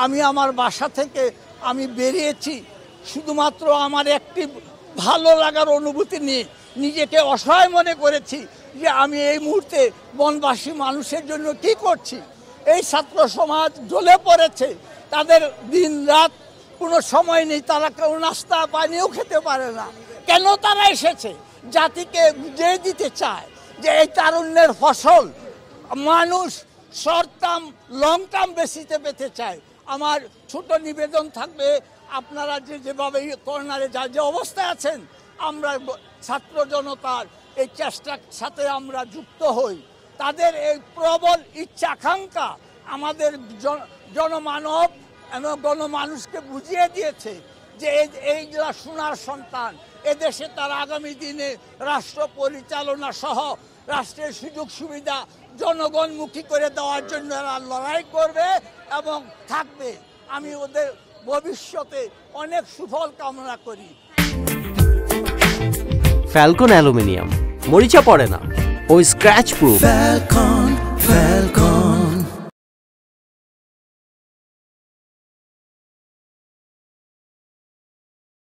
আমি আমার বাসা থেকে আমি বেরিয়েছি শুধুমাত্র আমার একটি ভালো লাগার অনুভূতি নিয়ে। নিজেকে অসহায় মনে করেছি যে আমি এই মুহূর্তে বনবাসী মানুষের জন্য কি করছি। এই ছাত্র সমাজ জ্বলে পড়েছে, তাদের দিন রাত কোনো সময় নেই, তারা কেউ নাস্তা পানিও খেতে পারে না। কেন তারা এসেছে? জাতিকে বুঝিয়ে দিতে চায় যে এই তারুণ্যের ফসল মানুষ শর্ট টার্ম লং টার্ম বেসিসে পেতে চায়। আমার ছোট নিবেদন থাকবে, আপনারা যেভাবে কর্নারে যে অবস্থায় আছেন, আমরা ছাত্র জনতার এই চেষ্টার সাথে আমরা যুক্ত হই। তাদের এই প্রবল ইচ্ছা আকাঙ্ক্ষা আমাদের জনমানব এবং গণমানুষকে বুঝিয়ে দিয়েছে যে এইগুলা সোনার সন্তান, এদেশে তারা আগামী দিনে রাষ্ট্র পরিচালনা সহ রাষ্ট্রের সুযোগ সুবিধা জনগণমুখী করে দেওয়ার জন্য এরা লড়াই করবে এবং থাকবে। আমি ওদের ভবিষ্যতে অনেক সুফল কামনা করি। ফ্যালকন অ্যালুমিনিয়াম, মরিচা পড়ে না ও স্ক্র্যাচ প্রুফ।